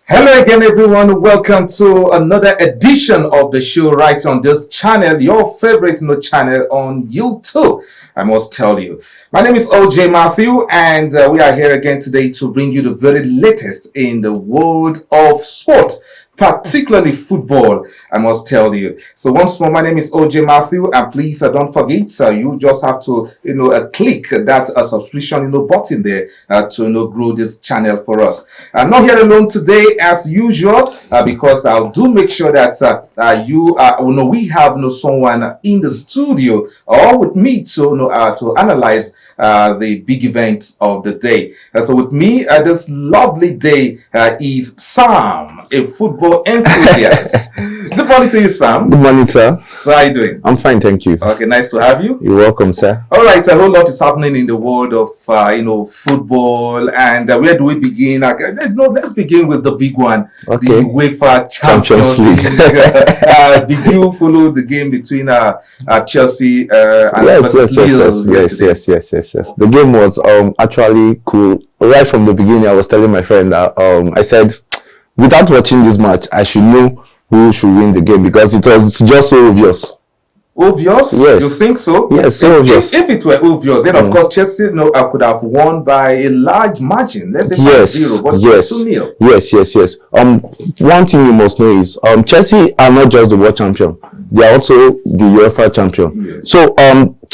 Hello again, everyone. Welcome to another edition of the show right on this channel, your favorite channel on YouTube. I must tell you, my name is OJ Matthew, and we are here again today to bring you the very latest in the world of sport, particularly football. I must tell you. So once more, my name is OJ Matthew, and please don't forget, you just have to click that subscription button there to grow this channel for us. I'm not here alone today as usual because I'll do make sure that we have someone in the studio or with me to analyze the big event of the day. So with me this lovely day is Sam, a football enthusiast. Good morning to you, Sam. Good morning, sir. So how are you doing? I'm fine, thank you. Okay, nice to have you. You're welcome, sir. All right, a whole lot is happening in the world of football, and where do we begin? Let's begin with the big one, Okay. the UEFA Champions League. Did you follow the game between Chelsea and Lille? Yes. The game was actually cool. Right from the beginning, I was telling my friend that I said, without watching this match, I should know who should win the game because it was just so obvious. Obvious? Yes. You think so? Yes, so obvious. If it were obvious, then of course Chelsea could have won by a large margin. Let's say 5-0, but yes. 2-0. Yes. One thing you must know is Chelsea are not just the world champion; they are also the UEFA champion. Yes. So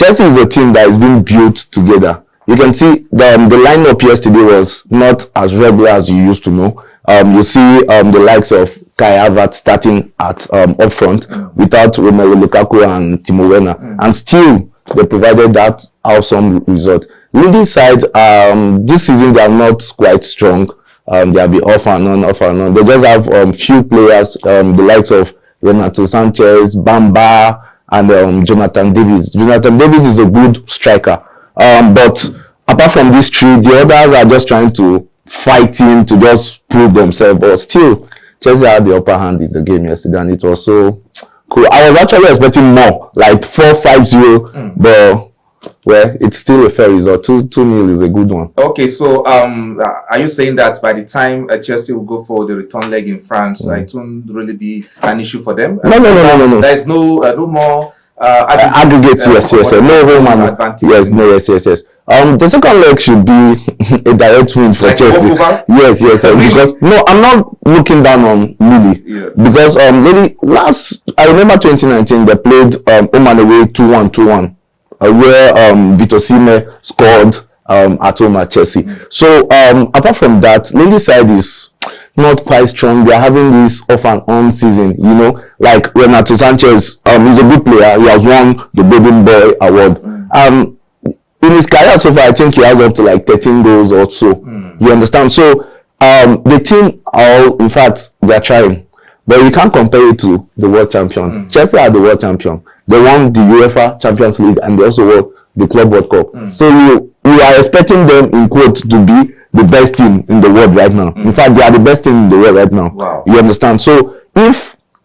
Chelsea is a team that is being built together. You can see the lineup yesterday was not as regular as you used to know. You see the likes of Kai Havertz starting at up front without Romelu Lukaku and Timo Werner, and still they provided that awesome result. Lille side this season they are not quite strong. They have been off and on. They just have few players, the likes of Renato Sanchez, Bamba, and Jonathan David. Jonathan David is a good striker, but apart from these three, the others are just trying to fighting to just prove themselves, but still Chelsea had the upper hand in the game yesterday, and it was so cool. I was actually expecting more, like 4-5-0, but well, it's still a fair result. 2-0 is a good one. Okay, so are you saying that by the time Chelsea will go for the return leg in France, it won't really be an issue for them? No. There is no more aggregate. Yes. No home advantage. Yes. The second leg should be a direct win for Chelsea. Yes. Because I'm not looking down on Lille. Because Lille I remember 2019 they played home and away 2-1, where Vitor Sime scored at home at Chelsea. So apart from that, Lille side is not quite strong. They are having this off and on season. Like Renato Sanchez, he's a good player. He has won the Golden Boy award. In his career so far, I think he has up to like 13 goals or so. You understand? So the team in fact, they are trying, but we can't compare it to the world champion. Chelsea are the world champion. They won the UEFA Champions League and they also won the Club World Cup. So we are expecting them, in quotes, to be the best team in the world right now. In fact, they are the best team in the world right now. Wow. You understand? So if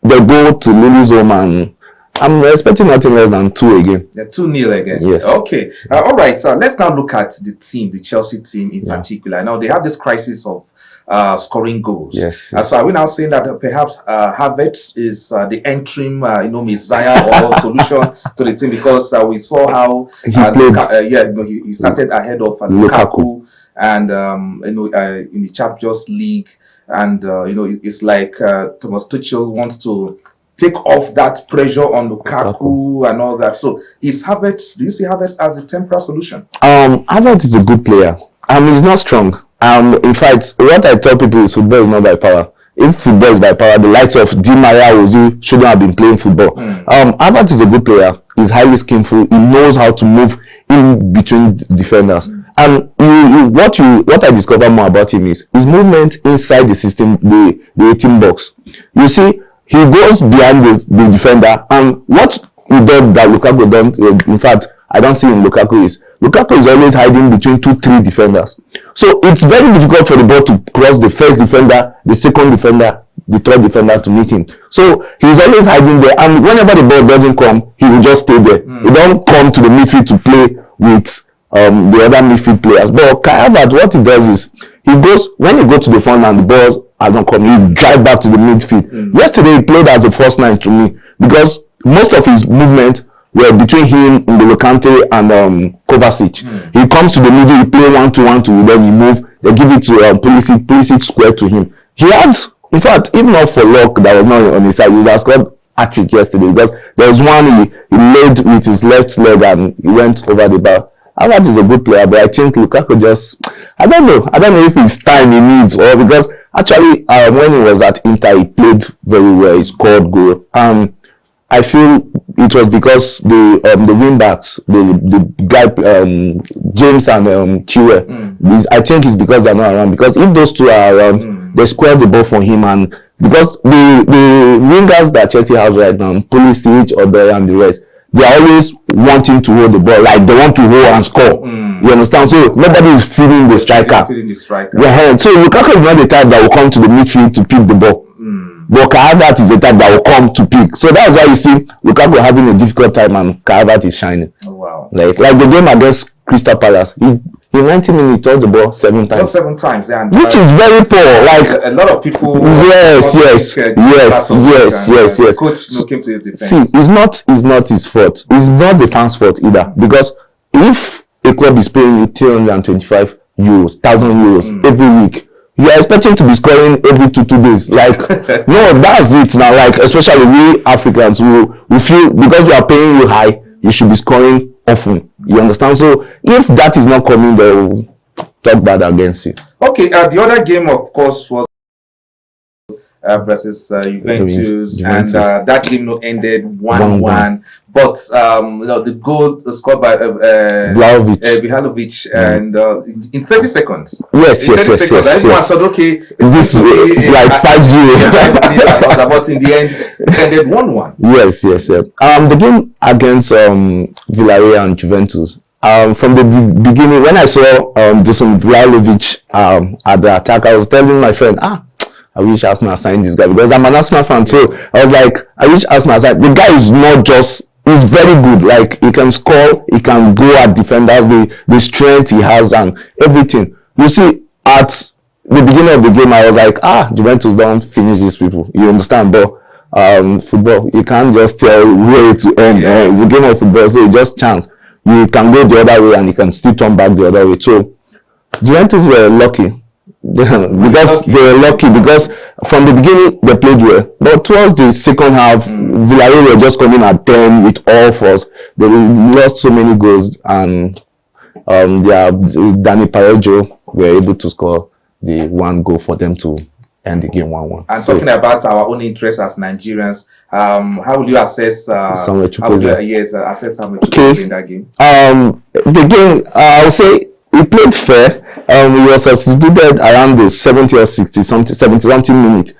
they go to Lille's home, and I'm expecting nothing less than 2 again. 2-0 again. Yes. Okay. All right. So let's now look at the team, the Chelsea team in particular. Now they have this crisis of scoring goals. Yes. So are we now saying that perhaps Havertz is the interim, messiah or solution to the team, because we saw how he started ahead of Lukaku and in the Champions League, and it's like Thomas Tuchel wants to take off that pressure on Lukaku and all that. So do you see Havertz as a temporary solution? Havertz is a good player. He's not strong. In fact, what I tell people is football is not by power. If football is by power, the likes of Di Maria Ozil shouldn't have been playing football. Havertz is a good player. He's highly skillful. He knows how to move in between defenders. And what I discovered more about him is his movement inside the system, the 18 box. You see, he goes behind the defender, and what he does that Lukaku don't, in fact, I don't see in Lukaku is always hiding between 2-3 defenders. So it's very difficult for the ball to cross the first defender, the second defender, the third defender to meet him. So he's always hiding there, and whenever the ball doesn't come, he will just stay there. He don't come to the midfield to play with the other midfield players. But Kai Havertz, what he does is when he goes to the front and the ball has not come. He drive back to the midfield. Yesterday he played as a first nine to me because most of his movement were between him, N'Golo Kante and Kovacic. He comes to the middle, he play 1-2-1-2, then he move, they give it to Pulisic square to him. He had, in fact, even not for luck that was not on his side, he has scored hat-trick yesterday because there was one he laid with his left leg and he went over the bar. Havertz is a good player, but I think Lukaku just, I don't know if it's time he needs or because actually when he was at Inter he played very well, he scored goal. I feel it was because the wing backs, the guy James and Chilwell, I think it's because they're not around. Because if those two are around, they square the ball for him, and because the wingers that Chelsea has right now, Pulisic, Odoi, and the rest, they are always wanting to hold the ball, like they want to hold and score. You understand? So nobody is feeding the striker. Yeah, so Lukaku is not the type that will come to the midfield to pick the ball. But Havertz is the type that will come to pick. So that's why you see Lukaku having a difficult time and Havertz is shining. Oh, wow. Like the game against Crystal Palace. In 90 minutes, he touched the ball 7 times. 7 times, yeah. Which is very poor. Like a lot of people. Yes. Coach came to his defense. See, it's not his fault. It's not the fans' fault either. Because if a club is paying you 325 euros, 1,000 euros every week, you are expecting to be scoring every 2 days. Like, no, that's it now. Like, especially we Africans, we feel because we are paying you high, you should be scoring often. You understand? So, if that is not coming, they will talk bad against you. Okay, the other game, of course, was versus Juventus, and that game ended 1-1. But the goal scored by Vlahovic, and in 30 seconds. Yes. Everyone said, okay, this is like 5-0. But in the end, it ended 1-1. Yes. The game against Villarreal and Juventus. From the beginning, when I saw Dusan Vlahovic at the attack, I was telling my friend, I wish Arsenal signed this guy because I'm an Arsenal fan. So I was like, I wish Arsenal signed. The guy is not just, he's very good. Like, he can score, he can go at defenders, the strength he has and everything. You see, at the beginning of the game, I was like, Juventus don't finish these people. You understand? But football, you can't just tell where to end. It's a game of football, so it's just chance. You can go the other way and you can still turn back the other way. So Juventus were lucky. Because they were lucky because from the beginning they played well, but towards the second half Villarreal were just coming at 10 with all force. They lost so many goals and Danny Parejo were able to score the 1 goal for them to end the game 1-1. And talking about our own interests as Nigerians, how will you assess Samuel Chukwueze? Assess Samuel Chukwueze in that game? The game, I would say he played fair. He was substituted around the 70 or 70-something minute.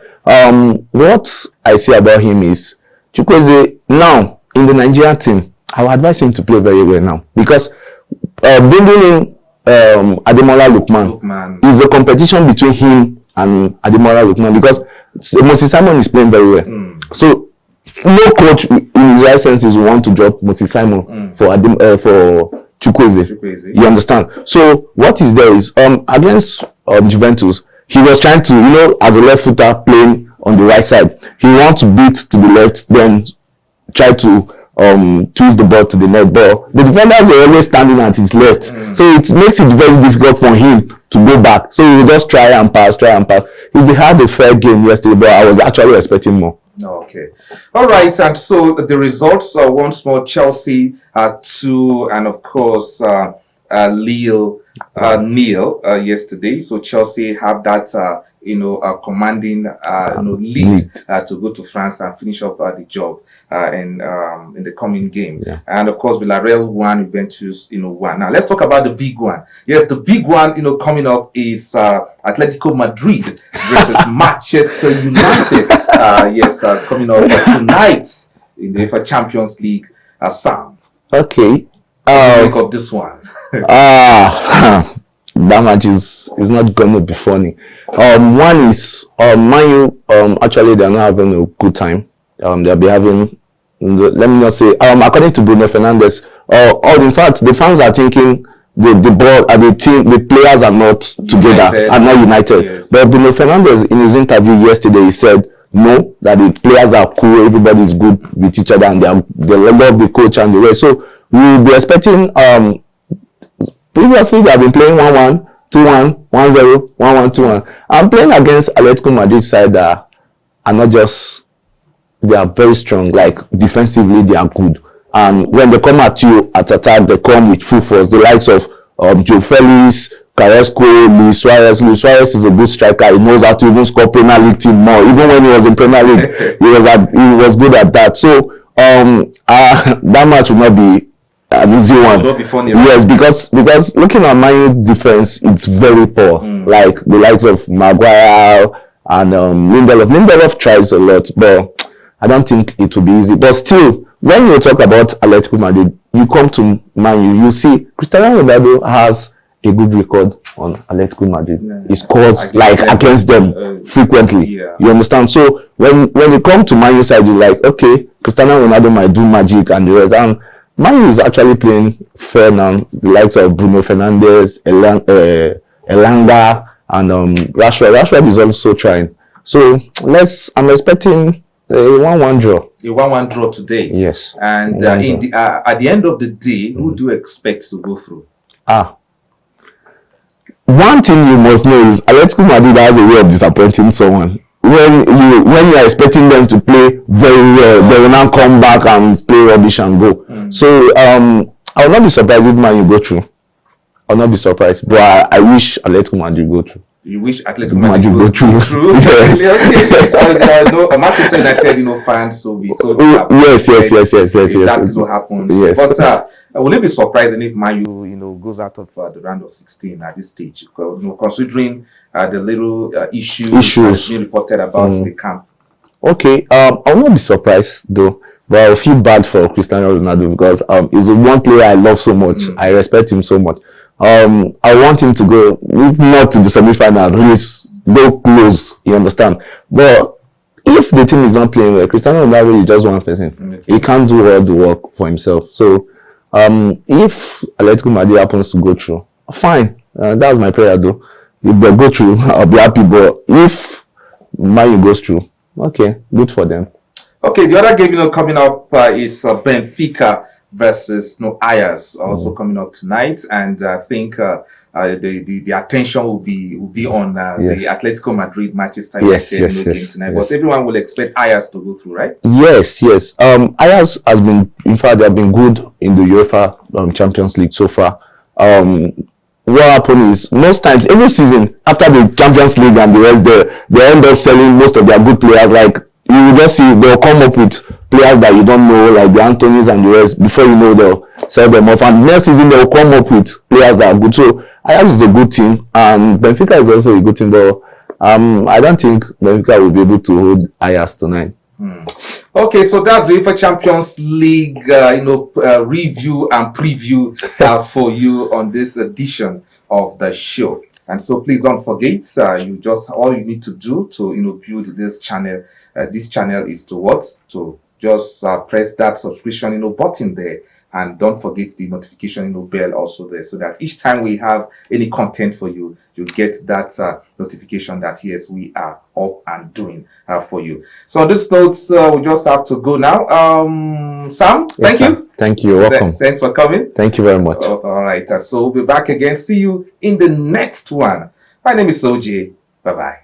What I see about him is Chukwueze now in the Nigerian team, I would advise him to play very well now because bringing in Ademola Lookman is a competition between him and Ademola Lookman because Moses Simon is playing very well. So no coach in his right senses will want to drop Moses Simon for Chukwueze. You understand? So what is there is against Juventus, he was trying to, as a left footer playing on the right side, he wants to beat to the left, then try to twist the ball to the net. But the defenders were always standing at his left, so it makes it very difficult for him to go back. So he will just try and pass. He had a fair game yesterday, but I was actually expecting more. Okay. All right. And so the results are once more Chelsea 2 and of course Lille nil yesterday. So Chelsea have that commanding lead to go to France and finish up the job in the coming game. And of course Villarreal won, Juventus won. Now let's talk about the big one. Yes, the big one coming up is Atletico Madrid versus Manchester United. Coming up tonight in the UEFA Champions League. Sam. Okay. Think of this one. That match is not gonna be funny. One is Man U. Actually, they are not having a good time. They'll be having. Let me not say. According to Bruno Fernandes, in fact, the fans are thinking the ball and the team, the players are not together, are not united. Yes. But Bruno Fernandes, in his interview yesterday, he said no, that the players are cool, everybody is good with each other, and they love the coach and the rest. So we will be expecting. Previously, they have been playing 1-1, 2-1, 1-0, 1-1, 2-1. I'm playing against Atletico Madrid side that are not just, they are very strong. Like defensively, they are good. And when they come at you at attack, they come with full force. The likes of Joe Felix, Carrasco, Luis Suarez. Luis Suarez is a good striker. He knows how to even score Premier League team more. Even when he was in Premier League, he was good at that. So that match will not be an easy one. Yes, because looking at Man U defense, it's very poor. Like the likes of Maguire and Lindelof. Lindelof tries a lot, but I don't think it will be easy. But still, when you talk about Atletico Madrid, you come to Man U, you see Cristiano Ronaldo has a good record on Atletico Madrid. He scores like against them frequently. You understand? So when you come to Man U side, you're like, okay, Cristiano Ronaldo might do magic and the rest. And Man U is actually playing fair now. The likes of Bruno Fernandes, Elanga, and Rashford. Rashford is also trying. So I'm expecting a 1-1 draw. A 1-1 draw today. Yes. And at the end of the day, who do you expect to go through? One thing you must know is Atletico Madrid has a way of disappointing someone. When you are expecting them to play very well, they will now come back and play rubbish and go. So I will not be surprised if Man U go through. I will not be surprised, but I wish Atletico Madrid go through. You wish Atletico Madrid go through? Yes. No, Manchester United, fans will be so yes. That is what happens. Yes. But will it be surprising if Man U, goes out of the round of 16 at this stage? Considering the little issues being reported about the camp. Okay, I will not be surprised though, but I feel bad for Cristiano Ronaldo because he's the one player I love so much. I respect him so much. I want him to go, if not to the semi-final, at least go close. You understand? But if the team is not playing well, Cristiano Ronaldo is just one person. He can't do all the work for himself. So if Atletico Madrid happens to go through, fine. That's my prayer though. If they go through, I'll be happy. But if Man U goes through, okay, good for them. Okay, the other game coming up is Benfica versus Ajax, also coming up tonight, and I think the attention will be on the Atletico Madrid Manchester United game tonight. But everyone will expect Ajax to go through, right? Yes. Ajax has been, in fact, they have been good in the UEFA Champions League so far. What happened is most times every season after the Champions League and the rest, they end up selling most of their good players. Like you will just see they'll come up with players that you don't know, like the Anthony's and the rest. Before you know, they'll sell them off, and next season they'll come up with players that are good. So Ajax is a good team, and Benfica is also a good team. But I don't think Benfica will be able to hold Ajax tonight. Okay, so that's the UEFA Champions League, review and preview for you on this edition of the show. And so please don't forget, all you need to do to build this channel. This channel is to just press that subscription button there, and don't forget the notification bell also there, so that each time we have any content for you, you get that notification that yes, we are up and doing for you. So on this note, we just have to go now. Sam, thank you. Thank you. You're welcome. Thanks for coming. Thanll you very much. All right. So we'll be back again. See you in the next one. My name is OJ. Bye bye.